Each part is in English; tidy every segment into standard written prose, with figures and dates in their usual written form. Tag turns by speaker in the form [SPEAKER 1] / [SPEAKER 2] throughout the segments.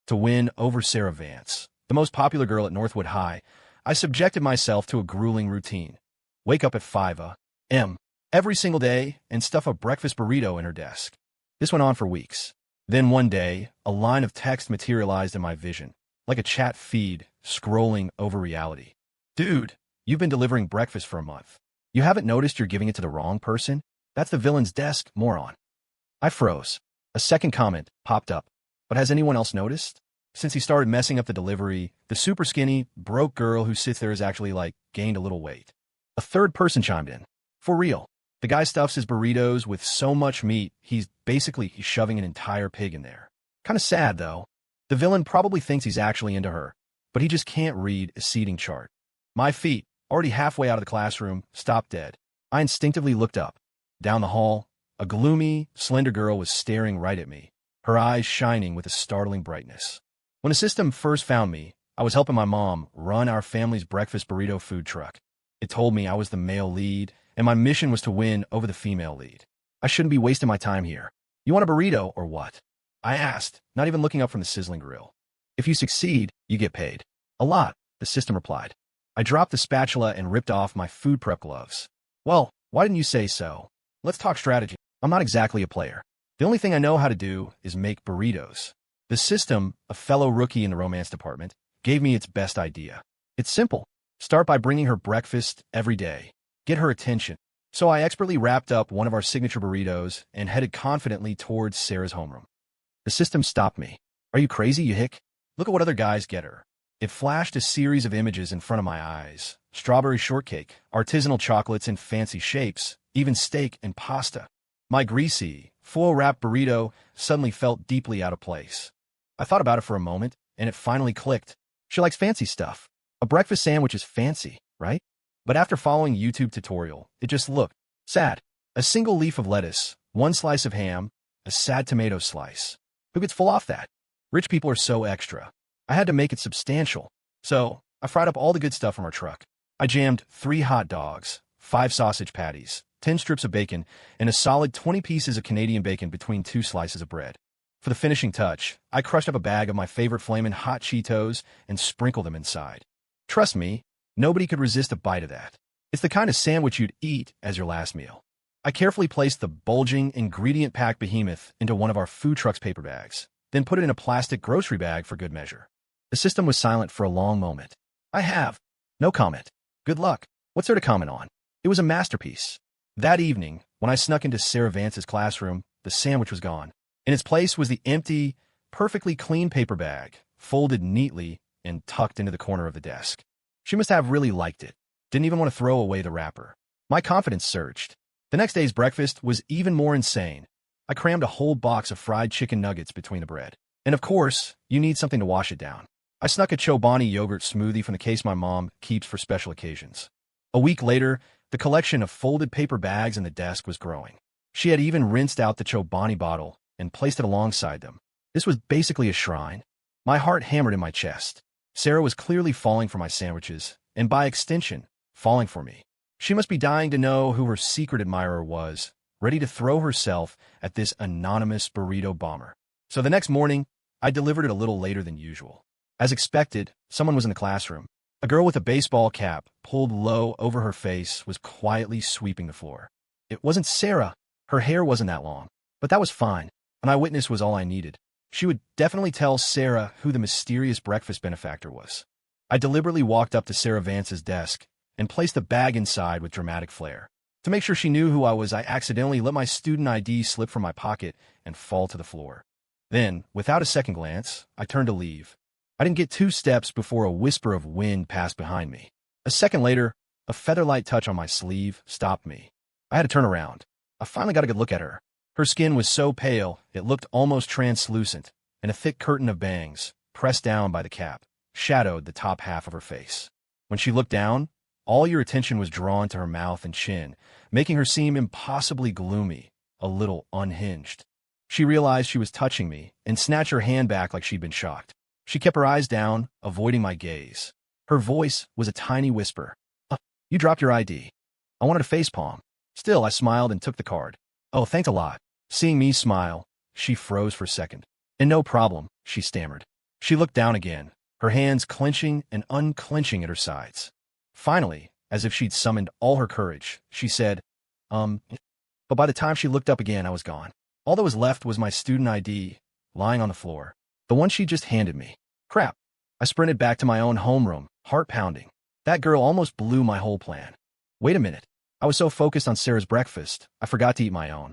[SPEAKER 1] To win over Sarah Vance, the most popular girl at Northwood High, I subjected myself to a grueling routine. Wake up at 5 a.m. every single day and stuff a breakfast burrito in her desk. This went on for weeks. Then one day, a line of text materialized in my vision, like a chat feed scrolling over reality. Dude, you've been delivering breakfast for a month. You haven't noticed you're giving it to the wrong person? That's the villain's desk, moron. I froze. A second comment popped up. But has anyone else noticed? Since he started messing up the delivery, the super skinny, broke girl who sits there has actually, gained a little weight. A third person chimed in. For real. The guy stuffs his burritos with so much meat, he's shoving an entire pig in there. Kinda sad, though. The villain probably thinks he's actually into her, but he just can't read a seating chart. My feet, already halfway out of the classroom, stopped dead. I instinctively looked up. Down the hall, a gloomy, slender girl was staring right at me, her eyes shining with a startling brightness. When the system first found me, I was helping my mom run our family's breakfast burrito food truck. It told me I was the male lead, and my mission was to win over the female lead. I shouldn't be wasting my time here. You want a burrito or what? I asked, not even looking up from the sizzling grill. If you succeed, you get paid. A lot, the system replied. I dropped the spatula and ripped off my food prep gloves. Well, why didn't you say so? Let's talk strategy. I'm not exactly a player. The only thing I know how to do is make burritos. The system, a fellow rookie in the romance department, gave me its best idea. It's simple. Start by bringing her breakfast every day. Get her attention. So I expertly wrapped up one of our signature burritos and headed confidently towards Sarah's homeroom. The system stopped me. Are you crazy, you hick? Look at what other guys get her. It flashed a series of images in front of my eyes. Strawberry shortcake, artisanal chocolates in fancy shapes, even steak and pasta. My greasy, foil-wrapped burrito suddenly felt deeply out of place. I thought about it for a moment, and it finally clicked. She likes fancy stuff. A breakfast sandwich is fancy, right? But after following a YouTube tutorial, it just looked sad. A single leaf of lettuce, one slice of ham, a sad tomato slice. Who gets full off that? Rich people are so extra. I had to make it substantial. So, I fried up all the good stuff from our truck. I jammed 3 hot dogs, 5 sausage patties, 10 strips of bacon, and a solid 20 pieces of Canadian bacon between 2 slices of bread. For the finishing touch, I crushed up a bag of my favorite flamin' hot Cheetos and sprinkled them inside. Trust me, nobody could resist a bite of that. It's the kind of sandwich you'd eat as your last meal. I carefully placed the bulging, ingredient-packed behemoth into one of our food truck's paper bags, then put it in a plastic grocery bag for good measure. The system was silent for a long moment. I have. No comment. Good luck. What's there to comment on? It was a masterpiece. That evening, when I snuck into Sarah Vance's classroom, the sandwich was gone. In its place was the empty, perfectly clean paper bag, folded neatly and tucked into the corner of the desk. She must have really liked it. Didn't even want to throw away the wrapper. My confidence surged. The next day's breakfast was even more insane. I crammed a whole box of fried chicken nuggets between the bread. And of course, you need something to wash it down. I snuck a Chobani yogurt smoothie from the case my mom keeps for special occasions. A week later, the collection of folded paper bags in the desk was growing. She had even rinsed out the Chobani bottle and placed it alongside them. This was basically a shrine. My heart hammered in my chest. Sarah was clearly falling for my sandwiches, and by extension, falling for me. She must be dying to know who her secret admirer was, ready to throw herself at this anonymous burrito bomber. So the next morning, I delivered it a little later than usual. As expected, someone was in the classroom. A girl with a baseball cap pulled low over her face was quietly sweeping the floor. It wasn't Sarah. Her hair wasn't that long, but that was fine. An eyewitness was all I needed. She would definitely tell Sarah who the mysterious breakfast benefactor was. I deliberately walked up to Sarah Vance's desk and placed the bag inside with dramatic flair. To make sure she knew who I was, I accidentally let my student ID slip from my pocket and fall to the floor. Then, without a second glance, I turned to leave. I didn't get 2 steps before a whisper of wind passed behind me. A second later, a feather-light touch on my sleeve stopped me. I had to turn around. I finally got a good look at her. Her skin was so pale, it looked almost translucent, and a thick curtain of bangs, pressed down by the cap, shadowed the top half of her face. When she looked down, all your attention was drawn to her mouth and chin, making her seem impossibly gloomy, a little unhinged. She realized she was touching me and snatched her hand back like she'd been shocked. She kept her eyes down, avoiding my gaze. Her voice was a tiny whisper. You dropped your ID. I wanted a facepalm. Still, I smiled and took the card. Oh, thanks a lot. Seeing me smile, she froze for a second. And no problem, she stammered. She looked down again, her hands clenching and unclenching at her sides. Finally, as if she'd summoned all her courage, she said, but by the time she looked up again, I was gone. All that was left was my student ID, lying on the floor. The one she just handed me. Crap. I sprinted back to my own homeroom, heart pounding. That girl almost blew my whole plan. Wait a minute. I was so focused on Sarah's breakfast, I forgot to eat my own.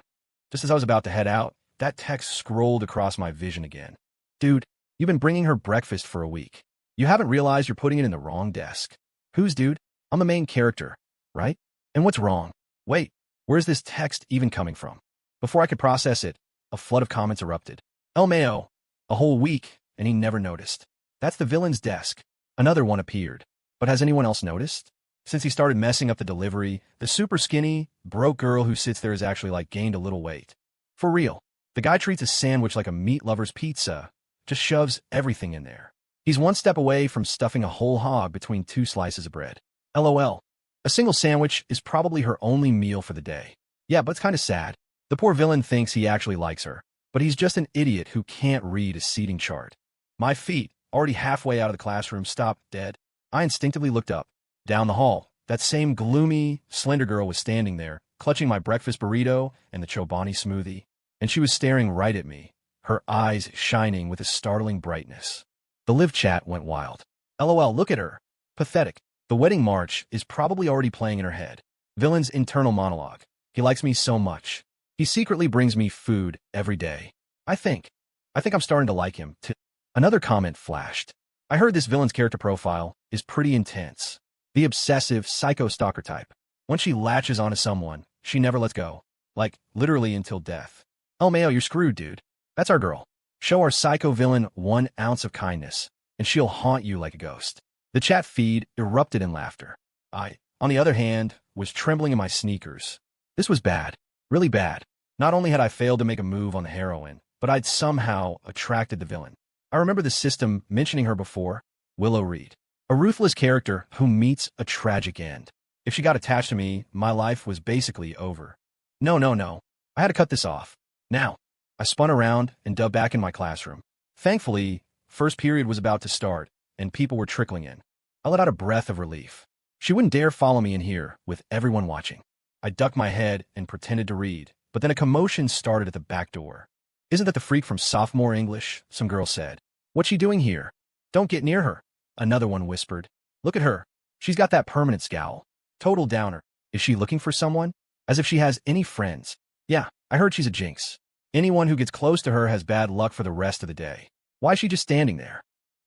[SPEAKER 1] Just as I was about to head out, that text scrolled across my vision again. Dude, you've been bringing her breakfast for a week. You haven't realized you're putting it in the wrong desk. Who's dude? I'm the main character, right? And what's wrong? Wait, where's this text even coming from? Before I could process it, a flood of comments erupted. LMAO, a whole week, and he never noticed. That's the villain's desk. Another one appeared. But has anyone else noticed? Since he started messing up the delivery, the super skinny, broke girl who sits there has actually gained a little weight. For real. The guy treats a sandwich like a meat lover's pizza, just shoves everything in there. He's one step away from stuffing a whole hog between 2 slices of bread. LOL. A single sandwich is probably her only meal for the day. Yeah, but it's kind of sad. The poor villain thinks he actually likes her, but he's just an idiot who can't read a seating chart. My feet, already halfway out of the classroom, stopped dead. I instinctively looked up. Down the hall, that same gloomy, slender girl was standing there, clutching my breakfast burrito and the Chobani smoothie, and she was staring right at me, her eyes shining with a startling brightness. The live chat went wild. LOL, look at her. Pathetic. The wedding march is probably already playing in her head. Villain's internal monologue. He likes me so much. He secretly brings me food every day. I think I'm starting to like him, too. Another comment flashed. I heard this villain's character profile is pretty intense. The obsessive, psycho-stalker type. Once she latches onto someone, she never lets go. Literally until death. LMAO, you're screwed, dude. That's our girl. Show our psycho villain 1 ounce of kindness, and she'll haunt you like a ghost. The chat feed erupted in laughter. I, on the other hand, was trembling in my sneakers. This was bad. Really bad. Not only had I failed to make a move on the heroine, but I'd somehow attracted the villain. I remember the system mentioning her before, Willow Reed. A ruthless character who meets a tragic end. If she got attached to me, my life was basically over. No. I had to cut this off. Now. I spun around and dove back in my classroom. Thankfully, first period was about to start, and people were trickling in. I let out a breath of relief. She wouldn't dare follow me in here, with everyone watching. I ducked my head and pretended to read, but then a commotion started at the back door. Isn't that the freak from sophomore English? Some girl said. What's she doing here? Don't get near her. Another one whispered. Look at her. She's got that permanent scowl. Total downer. Is she looking for someone? As if she has any friends. Yeah, I heard she's a jinx. Anyone who gets close to her has bad luck for the rest of the day. Why is she just standing there?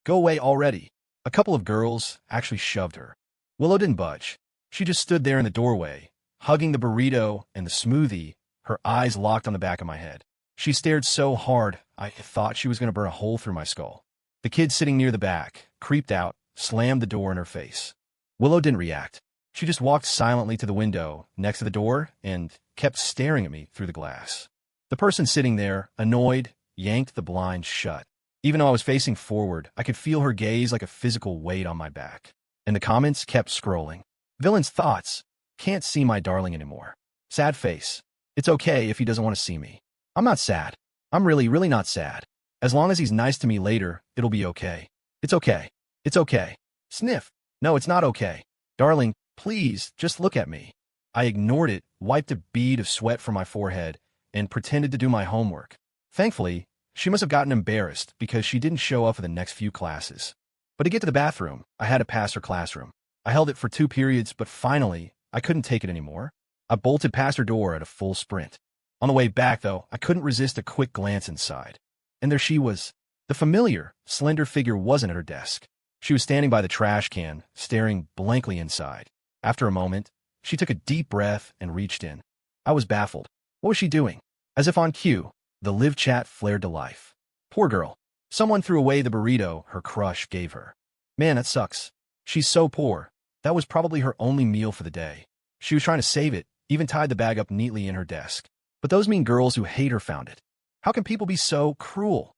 [SPEAKER 1] Go away already. A couple of girls actually shoved her. Willow didn't budge. She just stood there in the doorway, hugging the burrito and the smoothie, her eyes locked on the back of my head. She stared so hard, I thought she was going to burn a hole through my skull. The kid sitting near the back, creeped out, slammed the door in her face. Willow didn't react. She just walked silently to the window next to the door and kept staring at me through the glass. The person sitting there, annoyed, yanked the blinds shut. Even though I was facing forward, I could feel her gaze like a physical weight on my back. And the comments kept scrolling. Villain's thoughts. Can't see my darling anymore. Sad face. It's okay if he doesn't want to see me. I'm not sad. I'm really not sad. As long as he's nice to me later, it'll be okay. It's okay. It's okay. Sniff. No, it's not okay. Darling, please, just look at me. I ignored it, wiped a bead of sweat from my forehead, and pretended to do my homework. Thankfully, she must have gotten embarrassed because she didn't show up for the next few classes. But to get to the bathroom, I had to pass her classroom. I held it for 2 periods, but finally, I couldn't take it anymore. I bolted past her door at a full sprint. On the way back, though, I couldn't resist a quick glance inside. And there she was. The familiar, slender figure wasn't at her desk. She was standing by the trash can, staring blankly inside. After a moment, she took a deep breath and reached in. I was baffled. What was she doing? As if on cue, the live chat flared to life. Poor girl. Someone threw away the burrito her crush gave her. Man, that sucks. She's so poor. That was probably her only meal for the day. She was trying to save it, even tied the bag up neatly in her desk. But those mean girls who hate her found it. How can people be so cruel?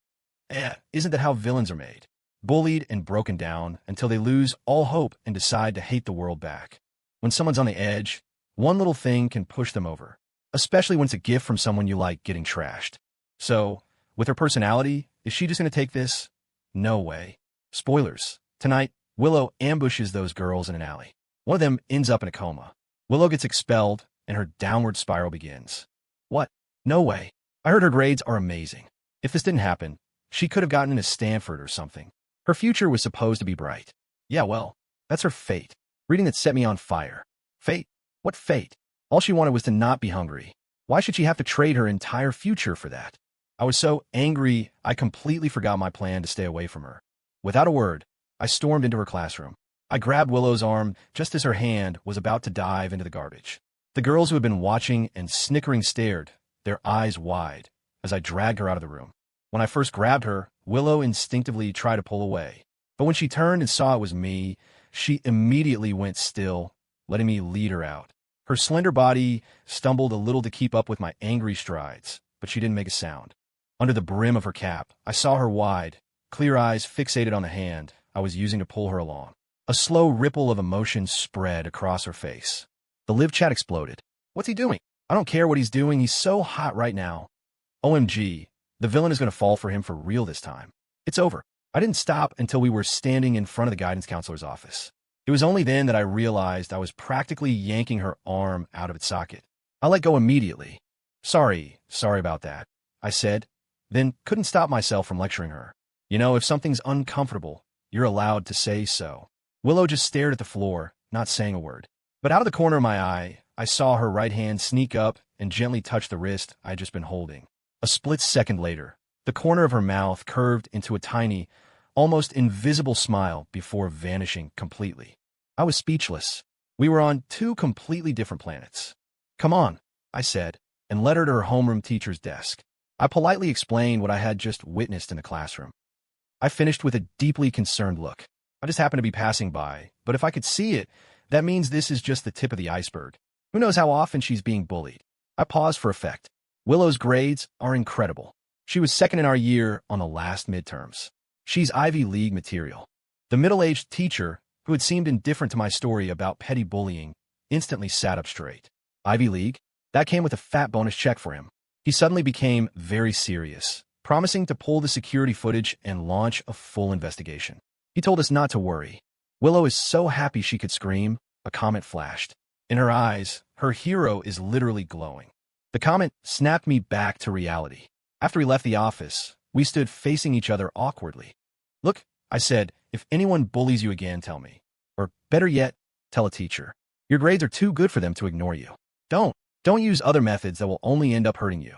[SPEAKER 1] Isn't that how villains are made? Bullied and broken down until they lose all hope and decide to hate the world back. When someone's on the edge, one little thing can push them over, especially when it's a gift from someone you like getting trashed. So, with her personality, is she just going to take this? No way. Spoilers. Tonight, Willow ambushes those girls in an alley. One of them ends up in a coma. Willow gets expelled, and her downward spiral begins. What? No way. I heard her grades are amazing. If this didn't happen, she could have gotten into Stanford or something. Her future was supposed to be bright. Yeah, well, that's her fate. Reading that set me on fire. Fate? What fate? All she wanted was to not be hungry. Why should she have to trade her entire future for that? I was so angry, I completely forgot my plan to stay away from her. Without a word, I stormed into her classroom. I grabbed Willow's arm just as her hand was about to dive into the garbage. The girls who had been watching and snickering stared, their eyes wide, as I dragged her out of the room. When I first grabbed her, Willow instinctively tried to pull away. But when she turned and saw it was me, she immediately went still, letting me lead her out. Her slender body stumbled a little to keep up with my angry strides, but she didn't make a sound. Under the brim of her cap, I saw her wide, clear eyes fixated on the hand I was using to pull her along. A slow ripple of emotion spread across her face. The live chat exploded. What's he doing? I don't care what he's doing. He's so hot right now. OMG, the villain is going to fall for him for real this time. It's over. I didn't stop until we were standing in front of the guidance counselor's office. It was only then that I realized I was practically yanking her arm out of its socket. I let go immediately. Sorry about that, I said, then couldn't stop myself from lecturing her. You know, if something's uncomfortable, you're allowed to say so. Willow just stared at the floor, not saying a word. But out of the corner of my eye, I saw her right hand sneak up and gently touch the wrist I'd just been holding. A split second later, the corner of her mouth curved into a tiny, almost invisible smile before vanishing completely. I was speechless. We were on two completely different planets. Come on, I said, and led her to her homeroom teacher's desk. I politely explained what I had just witnessed in the classroom. I finished with a deeply concerned look. I just happened to be passing by, but if I could see it, that means this is just the tip of the iceberg. Who knows how often she's being bullied? I paused for effect. Willow's grades are incredible. She was second in our year on the last midterms. She's Ivy League material. The middle-aged teacher, who had seemed indifferent to my story about petty bullying, instantly sat up straight. Ivy League? That came with a fat bonus check for him. He suddenly became very serious, promising to pull the security footage and launch a full investigation. He told us not to worry. Willow is so happy she could scream, a comment flashed. In her eyes, her hero is literally glowing. The comment snapped me back to reality. After he left the office, we stood facing each other awkwardly. Look, I said, if anyone bullies you again, tell me. Or better yet, tell a teacher. Your grades are too good for them to ignore you. Don't use other methods that will only end up hurting you.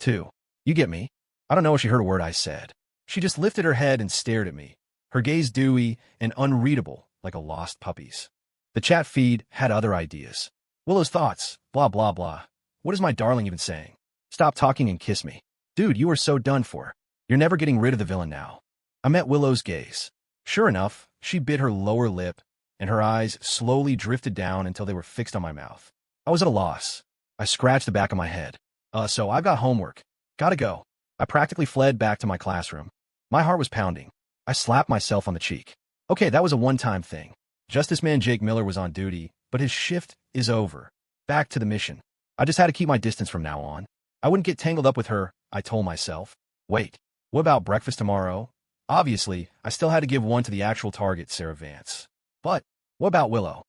[SPEAKER 1] 2. You get me? I don't know if she heard a word I said. She just lifted her head and stared at me, her gaze dewy and unreadable like a lost puppy's. The chat feed had other ideas. Willow's thoughts, blah, blah, blah. What is my darling even saying? Stop talking and kiss me. Dude, you are so done for. You're never getting rid of the villain now. I met Willow's gaze. Sure enough, she bit her lower lip, and her eyes slowly drifted down until they were fixed on my mouth. I was at a loss. I scratched the back of my head. So I've got homework. Gotta go. I practically fled back to my classroom. My heart was pounding. I slapped myself on the cheek. Okay, that was a one-time thing. Justice Man Jake Miller was on duty, but his shift is over. Back to the mission. I just had to keep my distance from now on. I wouldn't get tangled up with her, I told myself. Wait, what about breakfast tomorrow? Obviously, I still had to give one to the actual target, Sarah Vance. But what about Willow?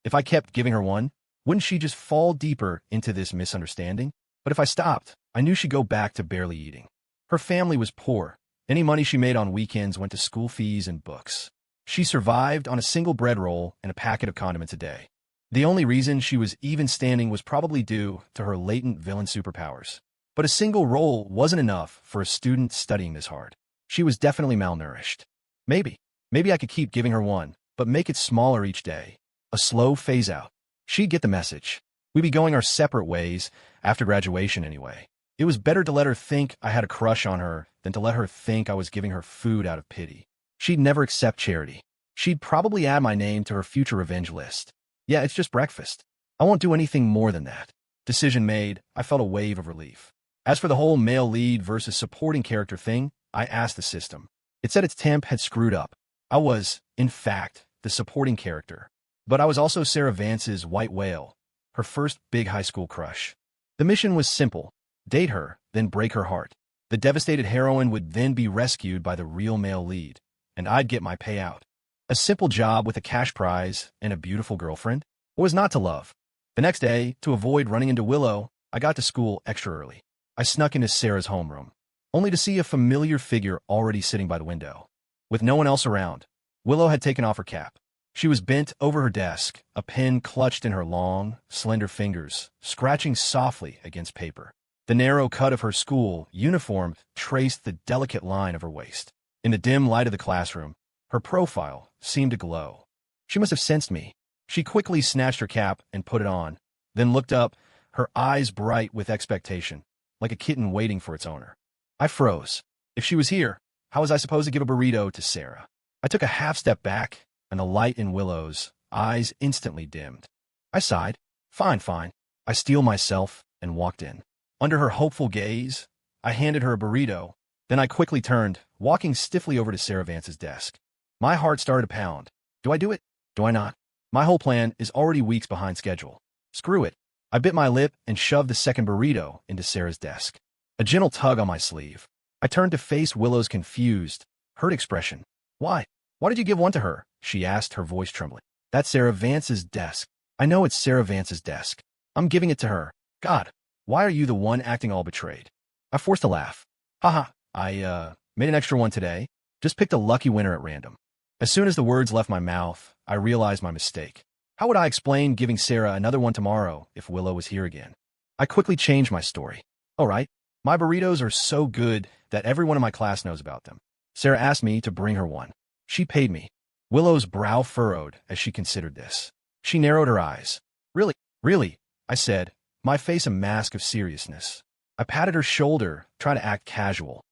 [SPEAKER 1] If I kept giving her one, wouldn't she just fall deeper into this misunderstanding? But if I stopped, I knew she'd go back to barely eating. Her family was poor. Any money she made on weekends went to school fees and books. She survived on a single bread roll and a packet of condiments a day. The only reason she was even standing was probably due to her latent villain superpowers. But a single roll wasn't enough for a student studying this hard. She was definitely malnourished. Maybe I could keep giving her one, but make it smaller each day. A slow phase out. She'd get the message. We'd be going our separate ways, after graduation anyway. It was better to let her think I had a crush on her than to let her think I was giving her food out of pity. She'd never accept charity. She'd probably add my name to her future revenge list. Yeah, it's just breakfast. I won't do anything more than that. Decision made, I felt a wave of relief. As for the whole male lead versus supporting character thing, I asked the system. It said its temp had screwed up. I was, in fact, the supporting character. But I was also Sarah Vance's white whale, her first big high school crush. The mission was simple. Date her, then break her heart. The devastated heroine would then be rescued by the real male lead, and I'd get my payout. A simple job with a cash prize and a beautiful girlfriend? What was not to love? The next day, to avoid running into Willow, I got to school extra early. I snuck into Sarah's homeroom, only to see a familiar figure already sitting by the window. With no one else around, Willow had taken off her cap. She was bent over her desk, a pen clutched in her long, slender fingers, scratching softly against paper. The narrow cut of her school uniform traced the delicate line of her waist. In the dim light of the classroom, her profile seemed to glow. She must have sensed me. She quickly snatched her cap and put it on, then looked up, her eyes bright with expectation, like a kitten waiting for its owner. I froze. If she was here, how was I supposed to give a burrito to Sarah? I took a half step back, and the light in Willow's eyes instantly dimmed. I sighed. Fine. I steeled myself and walked in. Under her hopeful gaze, I handed her a burrito. Then I quickly turned, walking stiffly over to Sarah Vance's desk. My heart started to pound. Do I do it? Do I not? My whole plan is already weeks behind schedule. Screw it. I bit my lip and shoved the second burrito into Sarah's desk. A gentle tug on my sleeve. I turned to face Willow's confused, hurt expression. Why? Why did you give one to her? She asked, her voice trembling. That's Sarah Vance's desk. I know it's Sarah Vance's desk. I'm giving it to her. God, why are you the one acting all betrayed? I forced a laugh. Haha, I made an extra one today. Just picked a lucky winner at random. As soon as the words left my mouth, I realized my mistake. How would I explain giving Sarah another one tomorrow if Willow was here again? I quickly changed my story. All right, my burritos are so good that everyone in my class knows about them. Sarah asked me to bring her one. She paid me. Willow's brow furrowed as she considered this. She narrowed her eyes. Really, I said, my face a mask of seriousness. I patted her shoulder, trying to act casual.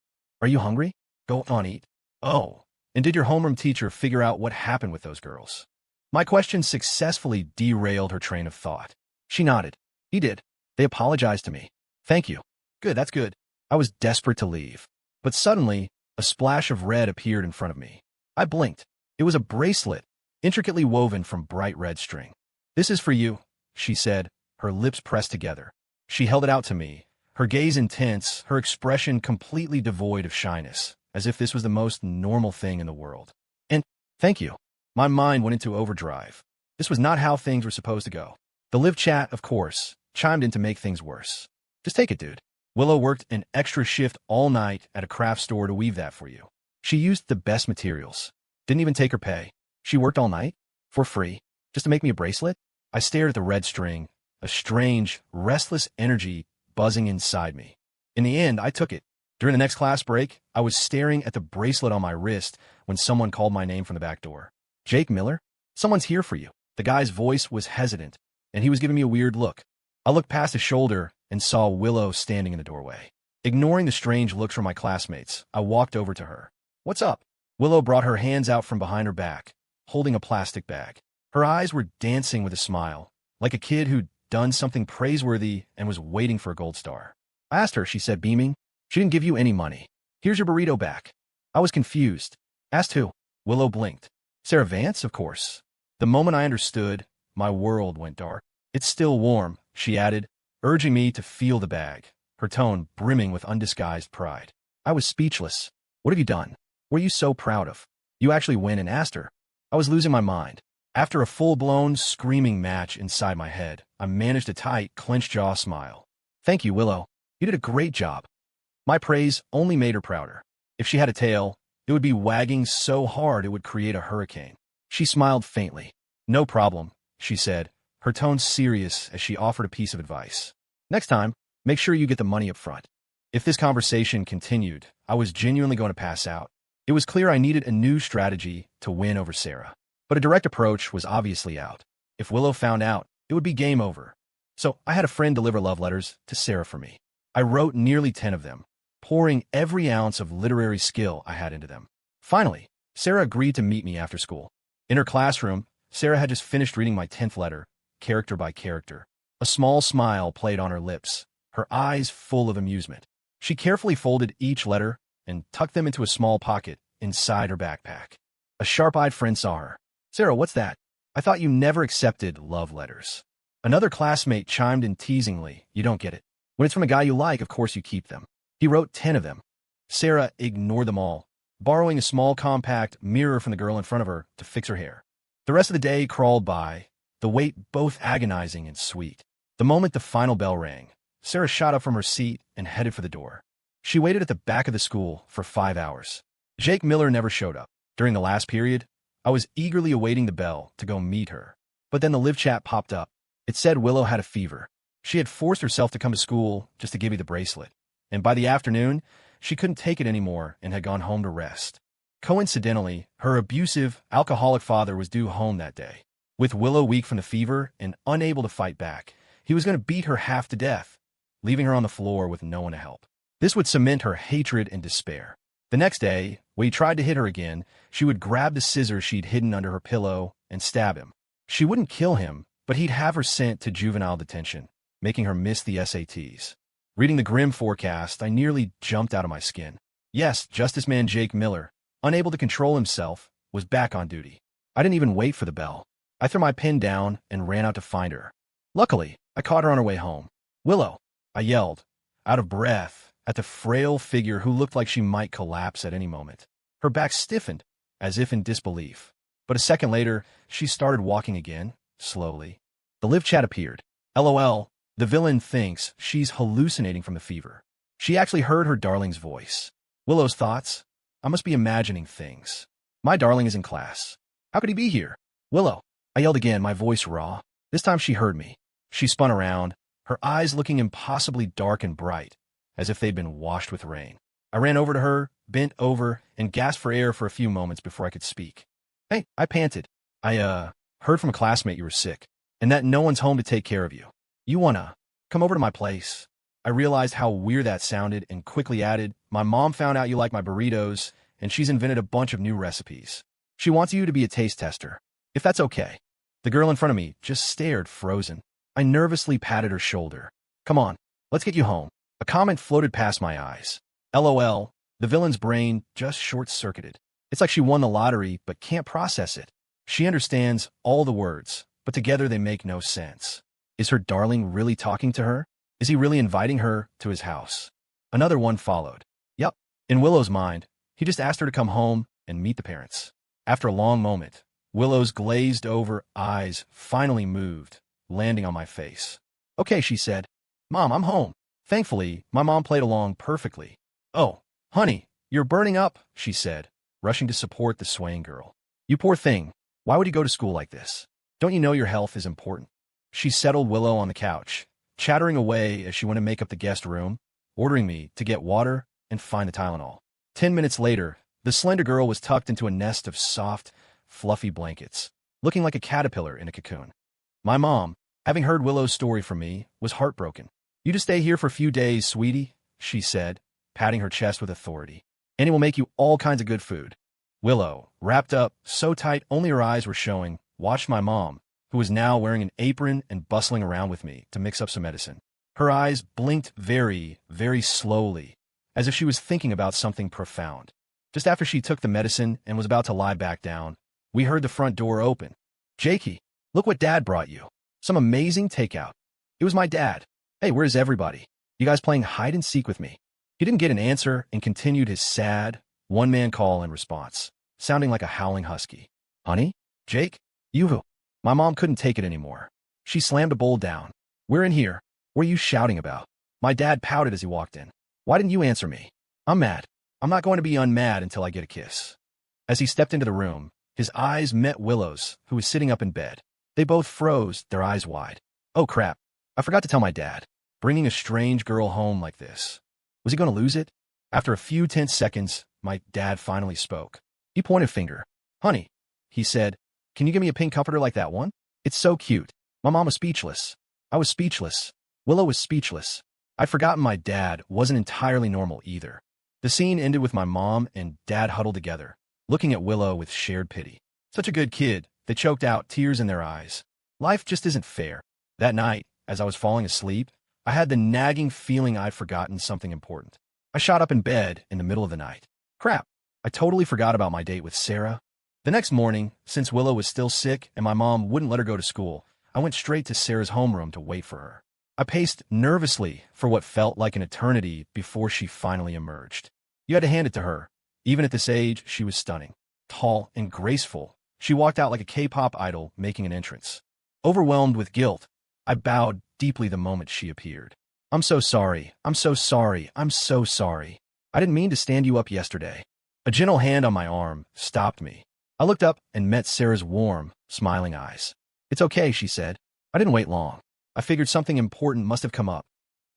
[SPEAKER 1] Are you hungry? Go on, eat. Oh, and did your homeroom teacher figure out what happened with those girls? My question successfully derailed her train of thought. She nodded. He did. They apologized to me. Thank you. Good, that's good. I was desperate to leave. But suddenly, a splash of red appeared in front of me. I blinked. It was a bracelet, intricately woven from bright red string. This is for you, she said, her lips pressed together. She held it out to me, her gaze intense, her expression completely devoid of shyness, as if this was the most normal thing in the world. And thank you. My mind went into overdrive. This was not how things were supposed to go. The live chat, of course, chimed in to make things worse. Just take it, dude. Willow worked an extra shift all night at a craft store to weave that for you. She used the best materials. Didn't even take her pay. She worked all night? For free? Just to make me a bracelet? I stared at the red string, a strange, restless energy buzzing inside me. In the end, I took it. During the next class break, I was staring at the bracelet on my wrist when someone called my name from the back door. Jake Miller? Someone's here for you. The guy's voice was hesitant, and he was giving me a weird look. I looked past his shoulder and saw Willow standing in the doorway. Ignoring the strange looks from my classmates, I walked over to her. What's up? Willow brought her hands out from behind her back, holding a plastic bag. Her eyes were dancing with a smile, like a kid who'd done something praiseworthy and was waiting for a gold star. I asked her, she said, beaming. She didn't give you any money. Here's your burrito back. I was confused. Asked who? Willow blinked. Sarah Vance, of course. The moment I understood, my world went dark. It's still warm, she added, urging me to feel the bag, her tone brimming with undisguised pride. I was speechless. What have you done? What are you so proud of? You actually went and asked her. I was losing my mind. After a full-blown screaming match inside my head, I managed a tight, clenched jaw smile. Thank you, Willow. You did a great job. My praise only made her prouder. If she had a tail, it would be wagging so hard it would create a hurricane. She smiled faintly. No problem, she said, her tone serious as she offered a piece of advice. Next time, make sure you get the money up front. If this conversation continued, I was genuinely going to pass out. It was clear I needed a new strategy to win over Sarah. But a direct approach was obviously out. If Willow found out, it would be game over. So I had a friend deliver love letters to Sarah for me. I wrote nearly 10 of them, pouring every ounce of literary skill I had into them. Finally, Sarah agreed to meet me after school. In her classroom, Sarah had just finished reading my 10th letter, character by character. A small smile played on her lips, her eyes full of amusement. She carefully folded each letter and tucked them into a small pocket inside her backpack. A sharp-eyed friend saw her. Sarah, what's that? I thought you never accepted love letters. Another classmate chimed in teasingly. You don't get it. When it's from a guy you like, of course you keep them. He wrote 10 of them. Sarah ignored them all, borrowing a small compact mirror from the girl in front of her to fix her hair. The rest of the day crawled by, the wait both agonizing and sweet. The moment the final bell rang, Sarah shot up from her seat and headed for the door. She waited at the back of the school for 5 hours. Jake Miller never showed up. During the last period, I was eagerly awaiting the bell to go meet her. But then the live chat popped up. It said Willow had a fever. She had forced herself to come to school just to give me the bracelet. And by the afternoon, she couldn't take it anymore and had gone home to rest. Coincidentally, her abusive, alcoholic father was due home that day. With Willow weak from the fever and unable to fight back, he was going to beat her half to death, leaving her on the floor with no one to help. This would cement her hatred and despair. The next day, when he tried to hit her again, she would grab the scissors she'd hidden under her pillow and stab him. She wouldn't kill him, but he'd have her sent to juvenile detention, making her miss the SATs. Reading the grim forecast, I nearly jumped out of my skin. Yes, Justice Man Jake Miller, unable to control himself, was back on duty. I didn't even wait for the bell. I threw my pen down and ran out to find her. Luckily, I caught her on her way home. "Willow," I yelled, out of breath at the frail figure who looked like she might collapse at any moment. Her back stiffened, as if in disbelief. But a second later, she started walking again, slowly. The live chat appeared. LOL, the villain thinks she's hallucinating from the fever. She actually heard her darling's voice. Willow's thoughts? I must be imagining things. My darling is in class. How could he be here? Willow, I yelled again, my voice raw. This time she heard me. She spun around, her eyes looking impossibly dark and bright, as if they'd been washed with rain. I ran over to her, bent over, and gasped for air for a few moments before I could speak. Hey, I panted. I heard from a classmate you were sick, and that no one's home to take care of you. You wanna come over to my place? I realized how weird that sounded and quickly added, my mom found out you like my burritos, and she's invented a bunch of new recipes. She wants you to be a taste tester, if that's okay. The girl in front of me just stared frozen. I nervously patted her shoulder. Come on, let's get you home. A comment floated past my eyes. LOL, the villain's brain just short-circuited. It's like she won the lottery but can't process it. She understands all the words, but together they make no sense. Is her darling really talking to her? Is he really inviting her to his house? Another one followed. Yup. In Willow's mind, he just asked her to come home and meet the parents. After a long moment, Willow's glazed-over eyes finally moved, landing on my face. Okay, she said. Mom, I'm home. Thankfully, my mom played along perfectly. Oh, honey, you're burning up, she said, rushing to support the swaying girl. You poor thing. Why would you go to school like this? Don't you know your health is important? She settled Willow on the couch, chattering away as she went to make up the guest room, ordering me to get water and find the Tylenol. 10 minutes later, the slender girl was tucked into a nest of soft, fluffy blankets, looking like a caterpillar in a cocoon. My mom, having heard Willow's story from me, was heartbroken. You just stay here for a few days, sweetie, she said, patting her chest with authority. And it will make you all kinds of good food. Willow, wrapped up so tight only her eyes were showing, watched my mom, who was now wearing an apron and bustling around with me to mix up some medicine. Her eyes blinked very, very slowly, as if she was thinking about something profound. Just after she took the medicine and was about to lie back down, we heard the front door open. Jakey, look what Dad brought you. Some amazing takeout. It was my dad. Hey, where's everybody? You guys playing hide and seek with me? He didn't get an answer and continued his sad, one-man call in response, sounding like a howling husky. Honey? Jake? You? My mom couldn't take it anymore. She slammed a bowl down. We're in here. What are you shouting about? My dad pouted as he walked in. Why didn't you answer me? I'm mad. I'm not going to be unmad until I get a kiss. As he stepped into the room, his eyes met Willow's, who was sitting up in bed. They both froze, their eyes wide. Oh crap. I forgot to tell my dad. Bringing a strange girl home like this. Was he going to lose it? After a few tense seconds, my dad finally spoke. He pointed a finger. Honey, he said, can you give me a pink comforter like that one? It's so cute. My mom was speechless. I was speechless. Willow was speechless. I'd forgotten my dad wasn't entirely normal either. The scene ended with my mom and dad huddled together, looking at Willow with shared pity. Such a good kid, they choked out, tears in their eyes. Life just isn't fair. That night, as I was falling asleep, I had the nagging feeling I'd forgotten something important. I shot up in bed in the middle of the night. Crap, I totally forgot about my date with Sarah. The next morning, since Willow was still sick and my mom wouldn't let her go to school, I went straight to Sarah's homeroom to wait for her. I paced nervously for what felt like an eternity before she finally emerged. You had to hand it to her. Even at this age, she was stunning. Tall and graceful, she walked out like a K-pop idol making an entrance. Overwhelmed with guilt, I bowed deeply the moment she appeared. I'm so sorry. I'm so sorry. I'm so sorry. I didn't mean to stand you up yesterday. A gentle hand on my arm stopped me. I looked up and met Sarah's warm, smiling eyes. It's okay, she said. I didn't wait long. I figured something important must have come up.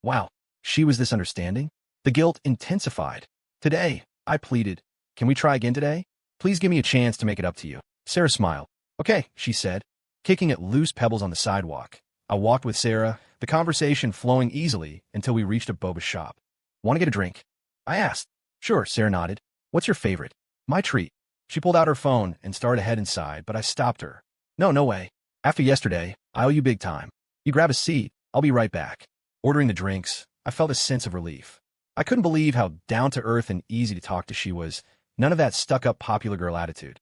[SPEAKER 1] Wow, she was this understanding? The guilt intensified. Today, I pleaded, can we try again today? Please give me a chance to make it up to you. Sarah smiled. Okay, she said, kicking at loose pebbles on the sidewalk. I walked with Sarah, the conversation flowing easily until we reached a Boba shop. Want to get a drink? I asked. Sure, Sarah nodded. What's your favorite? My treat. She pulled out her phone and started to head inside, but I stopped her. No way. After yesterday, I owe you big time. You grab a seat. I'll be right back. Ordering the drinks, I felt a sense of relief. I couldn't believe how down-to-earth and easy to talk to she was. None of that stuck-up popular girl attitude.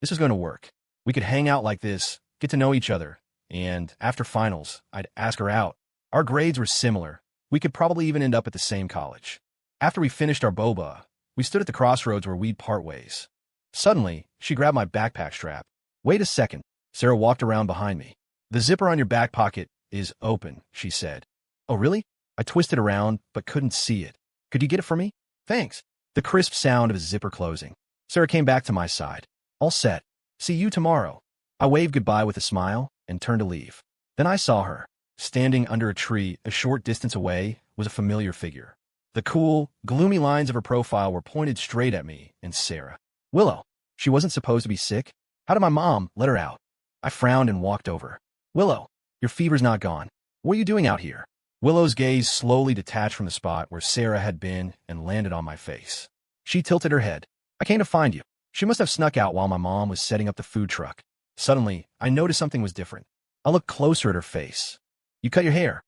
[SPEAKER 1] This was going to work. We could hang out like this, get to know each other, and after finals, I'd ask her out. Our grades were similar. We could probably even end up at the same college. After we finished our boba, we stood at the crossroads where we'd part ways. Suddenly, she grabbed my backpack strap. Wait a second. Sarah walked around behind me. The zipper on your back pocket is open, she said. Oh, really? I twisted around, but couldn't see it. Could you get it for me? Thanks. The crisp sound of a zipper closing. Sarah came back to my side. All set. See you tomorrow. I waved goodbye with a smile and turned to leave. Then I saw her. Standing under a tree a short distance away was a familiar figure. The cool, gloomy lines of her profile were pointed straight at me and Sarah. Willow. She wasn't supposed to be sick. How did my mom let her out? I frowned and walked over. Willow, your fever's not gone. What are you doing out here? Willow's gaze slowly detached from the spot where Sarah had been and landed on my face. She tilted her head. I came to find you. She must have snuck out while my mom was setting up the food truck. Suddenly, I noticed something was different. I looked closer at her face. You cut your hair.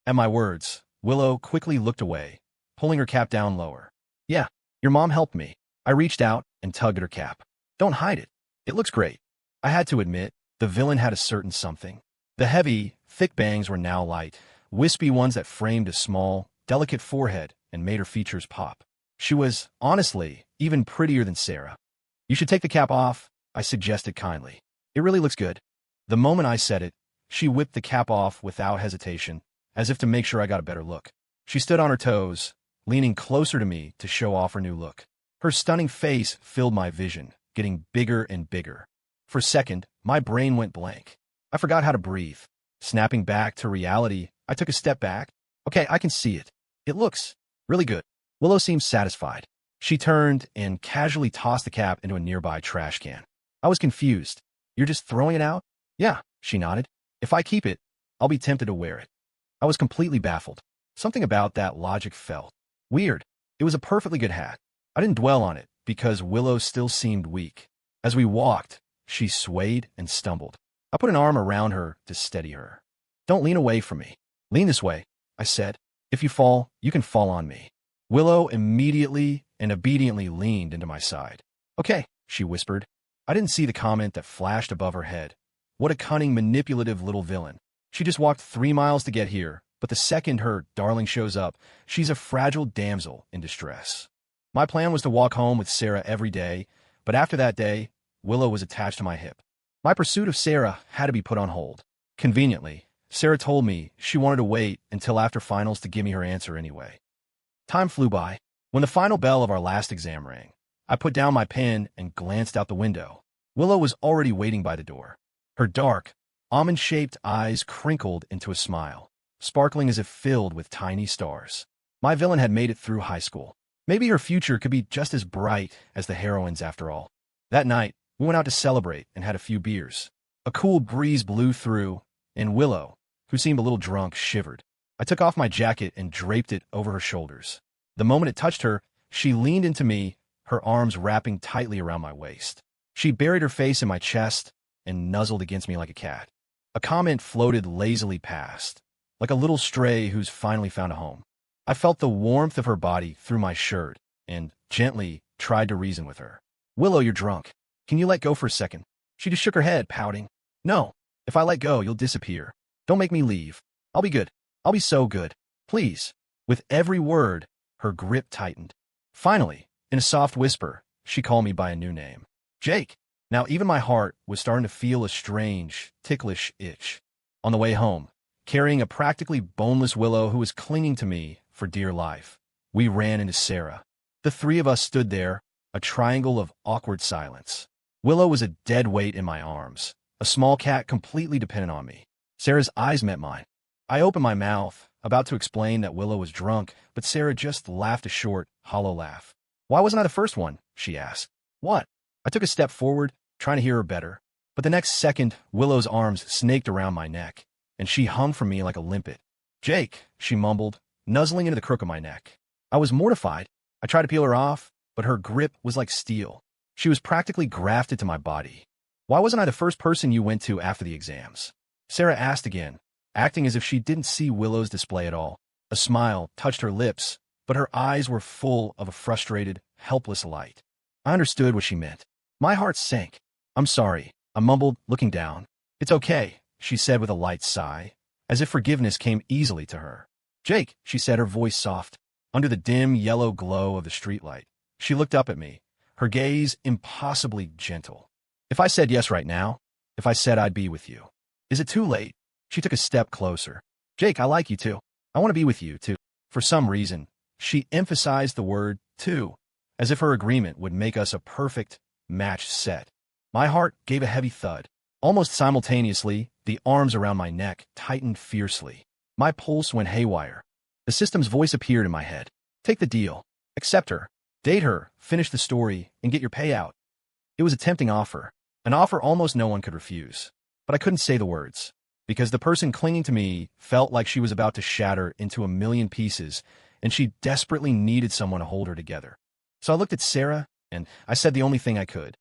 [SPEAKER 1] At my words, Willow quickly looked away, pulling her cap down lower. Yeah, your mom helped me. I reached out and tugged at her cap. Don't hide it. It looks great. I had to admit, the villain had a certain something. The heavy, thick bangs were now light, wispy ones that framed a small, delicate forehead and made her features pop. She was, honestly, even prettier than Sarah. You should take the cap off, I suggested kindly. It really looks good. The moment I said it, she whipped the cap off without hesitation, as if to make sure I got a better look. She stood on her toes, leaning closer to me to show off her new look. Her stunning face filled my vision, getting bigger and bigger. For a second, my brain went blank. I forgot how to breathe. Snapping back to reality, I took a step back. Okay, I can see it. It looks really good. Willow seemed satisfied. She turned and casually tossed the cap into a nearby trash can. I was confused. You're just throwing it out? Yeah, she nodded. If I keep it, I'll be tempted to wear it. I was completely baffled. Something about that logic felt weird. It was a perfectly good hat. I didn't dwell on it because Willow still seemed weak. As we walked, she swayed and stumbled. I put an arm around her to steady her. Don't lean away from me. Lean this way, I said. If you fall, you can fall on me. Willow immediately and obediently leaned into my side. Okay, she whispered. I didn't see the comment that flashed above her head. What a cunning, manipulative little villain. She just walked 3 miles to get here, but the second her darling shows up, she's a fragile damsel in distress. My plan was to walk home with Sarah every day, but after that day, Willow was attached to my hip. My pursuit of Sarah had to be put on hold. Conveniently, Sarah told me she wanted to wait until after finals to give me her answer anyway. Time flew by. When the final bell of our last exam rang, I put down my pen and glanced out the window. Willow was already waiting by the door. Her dark, almond-shaped eyes crinkled into a smile, sparkling as if filled with tiny stars. My villain had made it through high school. Maybe her future could be just as bright as the heroine's after all. That night, we went out to celebrate and had a few beers. A cool breeze blew through, and Willow, who seemed a little drunk, shivered. I took off my jacket and draped it over her shoulders. The moment it touched her, she leaned into me, her arms wrapping tightly around my waist. She buried her face in my chest and nuzzled against me like a cat. A comment floated lazily past, like a little stray who's finally found a home. I felt the warmth of her body through my shirt and gently tried to reason with her. Willow, you're drunk. Can you let go for a second? She just shook her head, pouting. No, if I let go, you'll disappear. Don't make me leave. I'll be good. I'll be so good. Please. With every word, her grip tightened. Finally, In a soft whisper, she called me by a new name. Jake. Now even my heart was starting to feel a strange, ticklish itch. On the way home, carrying a practically boneless Willow who was clinging to me for dear life, we ran into Sarah. The three of us stood there, a triangle of awkward silence. Willow was a dead weight in my arms, a small cat completely dependent on me. Sarah's eyes met mine. I opened my mouth, about to explain that Willow was drunk, but Sarah just laughed a short, hollow laugh. Why wasn't I the first one? She asked. What? I took a step forward, trying to hear her better. But the next second, Willow's arms snaked around my neck, and she hung from me like a limpet. Jake, she mumbled, nuzzling into the crook of my neck. I was mortified. I tried to peel her off, but her grip was like steel. She was practically grafted to my body. Why wasn't I the first person you went to after the exams? Sarah asked again, acting as if she didn't see Willow's display at all. A smile touched her lips, but her eyes were full of a frustrated, helpless light. I understood what she meant. My heart sank. I'm sorry, I mumbled, looking down. It's okay, she said with a light sigh, as if forgiveness came easily to her. Jake, she said, her voice soft. Under the dim yellow glow of the streetlight, she looked up at me, her gaze impossibly gentle. If I said yes right now, if I said I'd be with you, is it too late? She took a step closer. Jake, I like you too. I want to be with you too. For some reason, she emphasized the word too, as if her agreement would make us a perfect match set. My heart gave a heavy thud. Almost simultaneously, the arms around my neck tightened fiercely. My pulse went haywire. The system's voice appeared in my head. Take the deal. Accept her. Date her. Finish the story and get your payout. It was a tempting offer, an offer almost no one could refuse. But I couldn't say the words, because the person clinging to me felt like she was about to shatter into a million pieces, and she desperately needed someone to hold her together. So I looked at Sarah, and I said the only thing I could.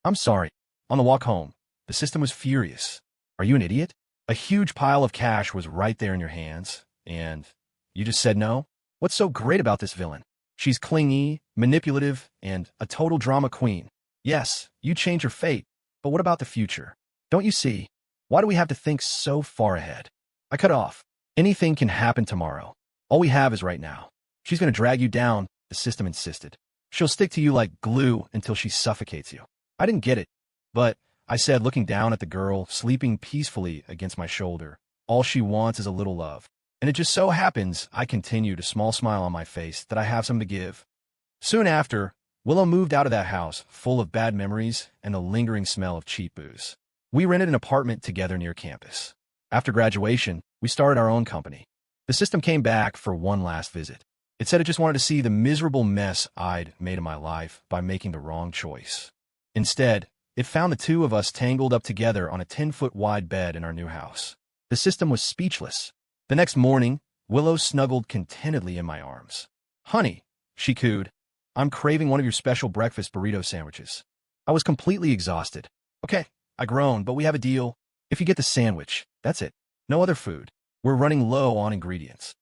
[SPEAKER 1] I'm sorry. On the walk home, the system was furious. Are you an idiot? A huge pile of cash was right there in your hands, and you just said no? What's so great about this villain? She's clingy, manipulative, and a total drama queen. Yes, you change her fate, but what about the future? Don't you see? Why do we have to think so far ahead? I cut off. Anything can happen tomorrow. All we have is right now. She's going to drag you down, the system insisted. She'll stick to you like glue until she suffocates you. I didn't get it, but I said, looking down at the girl sleeping peacefully against my shoulder, all she wants is a little love. And it just so happens, I continued, a small smile on my face, that I have some to give. Soon after, Willow moved out of that house, full of bad memories and the lingering smell of cheap booze. We rented an apartment together near campus. After graduation, we started our own company. The system came back for one last visit. It said it just wanted to see the miserable mess I'd made of my life by making the wrong choice. Instead, it found the two of us tangled up together on a 10-foot wide bed in our new house. The system was speechless. The next morning, Willow snuggled contentedly in my arms. Honey, she cooed, I'm craving one of your special breakfast burrito sandwiches. I was completely exhausted. Okay, I groaned, but we have a deal. If you get the sandwich, that's it. No other food. We're running low on ingredients.